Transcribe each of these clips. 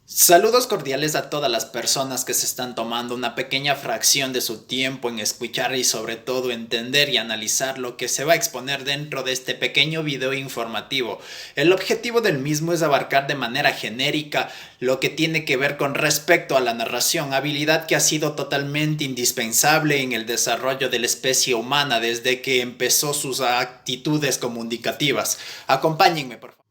Saludos cordiales a todas las personas que se están tomando una pequeña fracción de su tiempo en escuchar y sobre todo entender y analizar lo que se va a exponer dentro de este pequeño video informativo. El objetivo del mismo es abarcar de manera genérica lo que tiene que ver con respecto a la narración, habilidad que ha sido totalmente indispensable en el desarrollo de la especie humana desde que empezó sus actitudes comunicativas. Acompáñenme, por favor.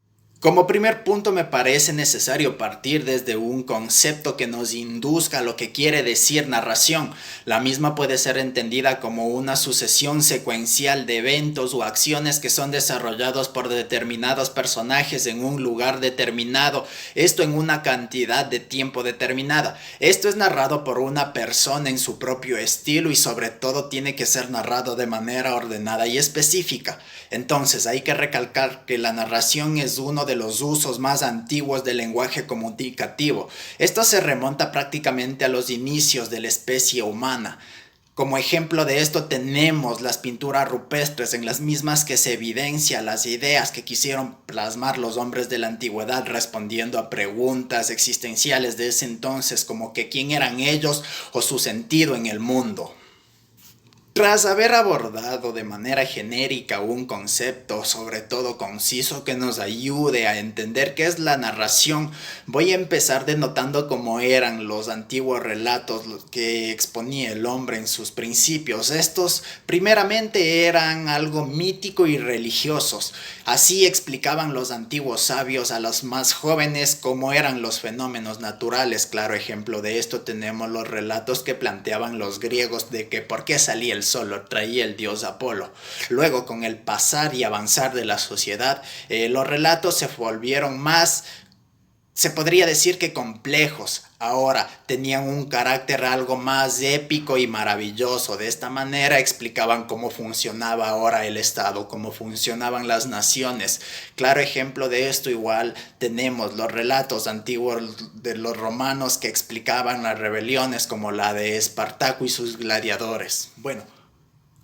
Como primer punto me parece necesario partir desde un concepto que nos induzca a lo que quiere decir narración. La misma puede ser entendida como una sucesión secuencial de eventos o acciones que son desarrollados por determinados personajes en un lugar determinado, esto en una cantidad de tiempo determinada. Esto es narrado por una persona en su propio estilo y sobre todo tiene que ser narrado de manera ordenada y específica. Entonces hay que recalcar que la narración es uno de los usos más antiguos del lenguaje comunicativo. Esto se remonta prácticamente a los inicios de la especie humana. Como ejemplo de esto tenemos las pinturas rupestres en las mismas que se evidencia las ideas que quisieron plasmar los hombres de la antigüedad respondiendo a preguntas existenciales de ese entonces como que quién eran ellos o su sentido en el mundo. Tras haber abordado de manera genérica un concepto, sobre todo conciso, que nos ayude a entender qué es la narración, voy a empezar denotando cómo eran los antiguos relatos que exponía el hombre en sus principios. Estos primeramente eran algo mítico y religiosos. Así explicaban los antiguos sabios a los más jóvenes cómo eran los fenómenos naturales. Claro ejemplo de esto tenemos los relatos que planteaban los griegos de que por qué salía el sol lo traía el dios Apolo. Luego, con el pasar y avanzar de la sociedad, los relatos se volvieron más, se podría decir que complejos. Ahora tenían un carácter algo más épico y maravilloso. De esta manera explicaban cómo funcionaba ahora el Estado, cómo funcionaban las naciones. Claro ejemplo de esto igual tenemos los relatos antiguos de los romanos que explicaban las rebeliones como la de Espartaco y sus gladiadores. Bueno,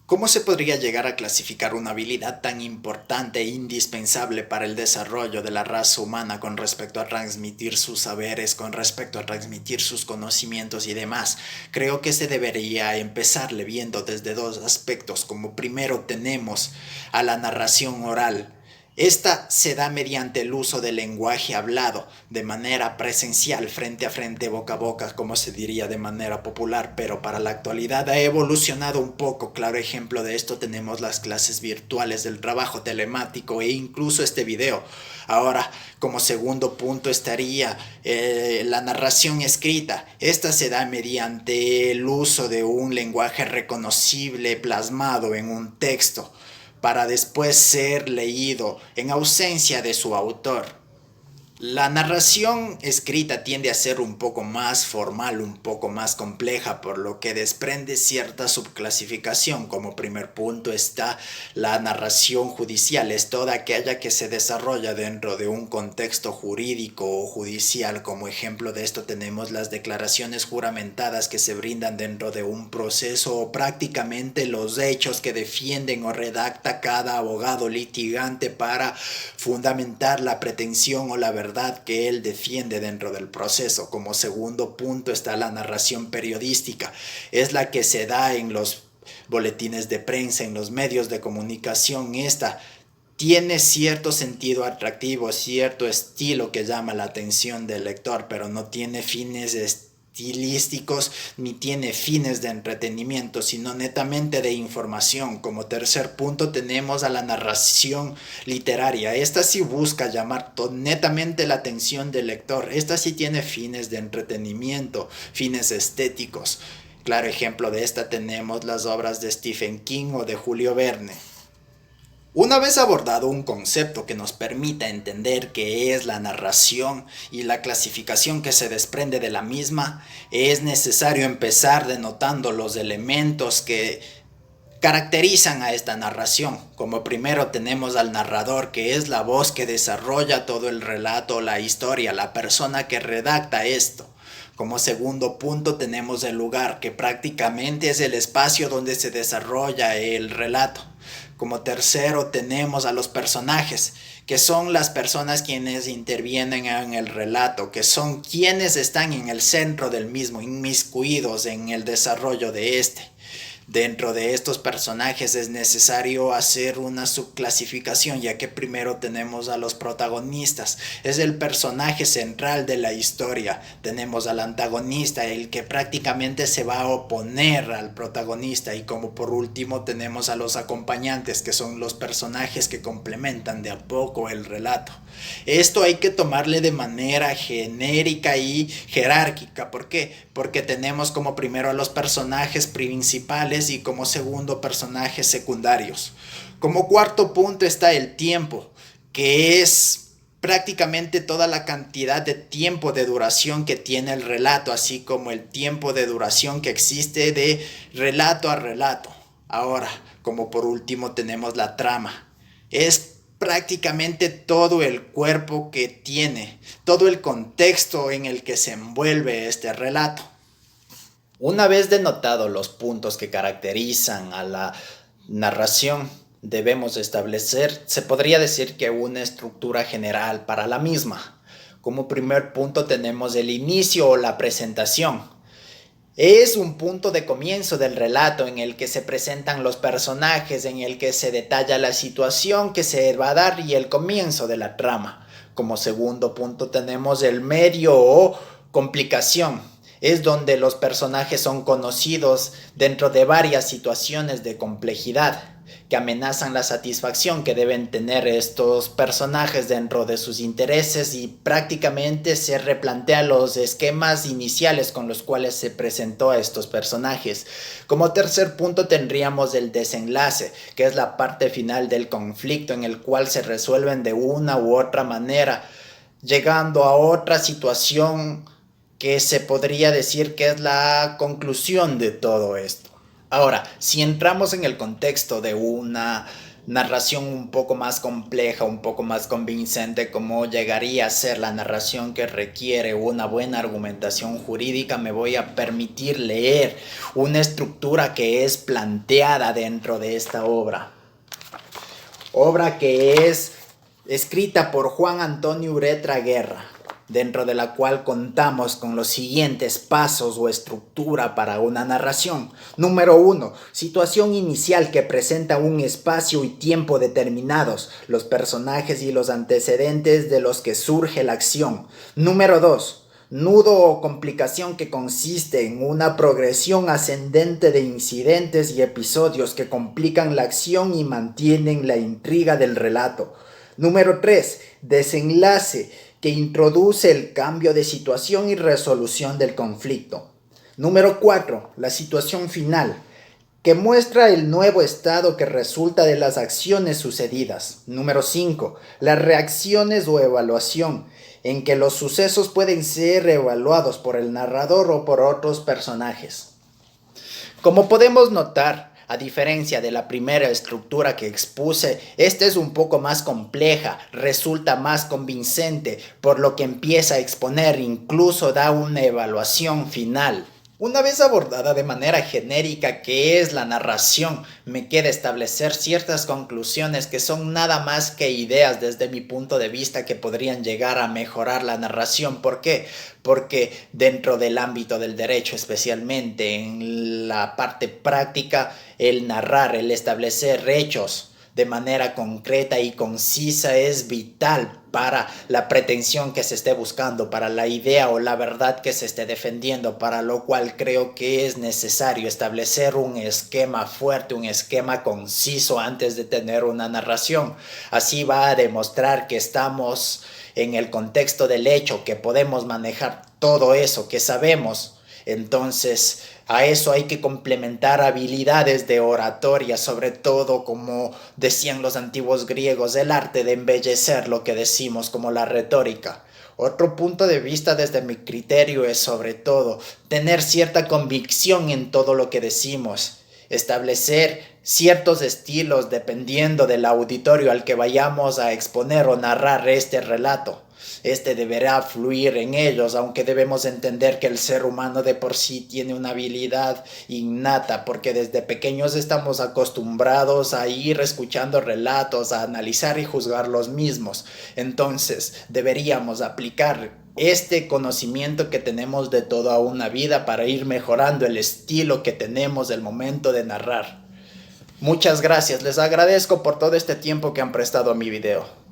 ¿cómo se podría llegar a clasificar una habilidad tan importante e indispensable para el desarrollo de la raza humana con respecto a transmitir sus saberes, con respecto a transmitir sus conocimientos y demás? Creo que se debería empezarle viendo desde dos aspectos. Como primero tenemos a la narración oral. Esta se da mediante el uso del lenguaje hablado, de manera presencial, frente a frente, boca a boca, como se diría de manera popular, pero para la actualidad ha evolucionado un poco. Claro ejemplo de esto tenemos las clases virtuales del trabajo telemático e incluso este video. Ahora, como segundo punto estaría la narración escrita. Esta se da mediante el uso de un lenguaje reconocible plasmado en un texto para después ser leído en ausencia de su autor. La narración escrita tiende a ser un poco más formal, un poco más compleja, por lo que desprende cierta subclasificación. Como primer punto está la narración judicial, es toda aquella que se desarrolla dentro de un contexto jurídico o judicial. Como ejemplo de esto tenemos las declaraciones juramentadas que se brindan dentro de un proceso o prácticamente los hechos que defienden o redacta cada abogado litigante para fundamentar la pretensión o la verdad que él defiende dentro del proceso. Como segundo punto está la narración periodística. Es la que se da en los boletines de prensa, en los medios de comunicación. Esta tiene cierto sentido atractivo, cierto estilo que llama la atención del lector, pero no tiene fines estilísticos ni tiene fines de entretenimiento, sino netamente de información. Como tercer punto tenemos a la narración literaria. Esta sí busca llamar netamente la atención del lector. Esta sí tiene fines de entretenimiento, fines estéticos. Claro ejemplo de esta tenemos las obras de Stephen King o de Julio Verne. Una vez abordado un concepto que nos permita entender qué es la narración y la clasificación que se desprende de la misma, es necesario empezar denotando los elementos que caracterizan a esta narración. Como primero tenemos al narrador, que es la voz que desarrolla todo el relato, la historia, la persona que redacta esto. Como segundo punto tenemos el lugar, que prácticamente es el espacio donde se desarrolla el relato. Como tercero tenemos a los personajes, que son las personas quienes intervienen en el relato, que son quienes están en el centro del mismo, inmiscuidos en el desarrollo de este. Dentro de estos personajes es necesario hacer una subclasificación, ya que primero tenemos a los protagonistas. Es el personaje central de la historia. Tenemos al antagonista, el que prácticamente se va a oponer al protagonista. Y como por último tenemos a los acompañantes, que son los personajes que complementan de a poco el relato. Esto hay que tomarle de manera genérica y jerárquica. ¿Por qué? Porque tenemos como primero a los personajes principales y como segundo personajes secundarios. Como cuarto punto está el tiempo, que es prácticamente toda la cantidad de tiempo de duración que tiene el relato, así como el tiempo de duración que existe de relato a relato. Ahora, como por último tenemos la trama. Es prácticamente todo el cuerpo que tiene, todo el contexto en el que se envuelve este relato. Una vez denotados los puntos que caracterizan a la narración, debemos establecer, se podría decir que una estructura general para la misma. Como primer punto tenemos el inicio o la presentación. Es un punto de comienzo del relato en el que se presentan los personajes, en el que se detalla la situación que se va a dar y el comienzo de la trama. Como segundo punto tenemos el medio o complicación. Es donde los personajes son conocidos dentro de varias situaciones de complejidad que amenazan la satisfacción que deben tener estos personajes dentro de sus intereses, y prácticamente se replantea los esquemas iniciales con los cuales se presentó a estos personajes. Como tercer punto tendríamos el desenlace, que es la parte final del conflicto en el cual se resuelven de una u otra manera, llegando a otra situación que se podría decir que es la conclusión de todo esto. Ahora, si entramos en el contexto de una narración un poco más compleja, un poco más convincente, como llegaría a ser la narración que requiere una buena argumentación jurídica, me voy a permitir leer una estructura que es planteada dentro de esta obra. Obra que es escrita por Juan Antonio Uretra Guerra, dentro de la cual contamos con los siguientes pasos o estructura para una narración. Número 1. Situación inicial que presenta un espacio y tiempo determinados, los personajes y los antecedentes de los que surge la acción. Número 2. Nudo o complicación que consiste en una progresión ascendente de incidentes y episodios que complican la acción y mantienen la intriga del relato. Número 3. Desenlace, que introduce el cambio de situación y resolución del conflicto. Número 4. La situación final, que muestra el nuevo estado que resulta de las acciones sucedidas. Número 5. Las reacciones o evaluación, en que los sucesos pueden ser evaluados por el narrador o por otros personajes. Como podemos notar, a diferencia de la primera estructura que expuse, esta es un poco más compleja, resulta más convincente, por lo que empieza a exponer, incluso da una evaluación final. Una vez abordada de manera genérica qué es la narración, me queda establecer ciertas conclusiones que son nada más que ideas desde mi punto de vista que podrían llegar a mejorar la narración. ¿Por qué? Porque dentro del ámbito del derecho, especialmente en la parte práctica, el narrar, el establecer hechos de manera concreta y concisa es vital para la pretensión que se esté buscando, para la idea o la verdad que se esté defendiendo, para lo cual creo que es necesario establecer un esquema fuerte, un esquema conciso antes de tener una narración. Así va a demostrar que estamos en el contexto del hecho, que podemos manejar todo eso, que sabemos. Entonces, a eso hay que complementar habilidades de oratoria, sobre todo, como decían los antiguos griegos, el arte de embellecer lo que decimos, como la retórica. Otro punto de vista desde mi criterio es, sobre todo, tener cierta convicción en todo lo que decimos, establecer ciertos estilos dependiendo del auditorio al que vayamos a exponer o narrar este relato. Este deberá fluir en ellos, aunque debemos entender que el ser humano de por sí tiene una habilidad innata, porque desde pequeños estamos acostumbrados a ir escuchando relatos, a analizar y juzgar los mismos. Entonces, deberíamos aplicar este conocimiento que tenemos de toda una vida para ir mejorando el estilo que tenemos del momento de narrar. Muchas gracias, les agradezco por todo este tiempo que han prestado a mi video.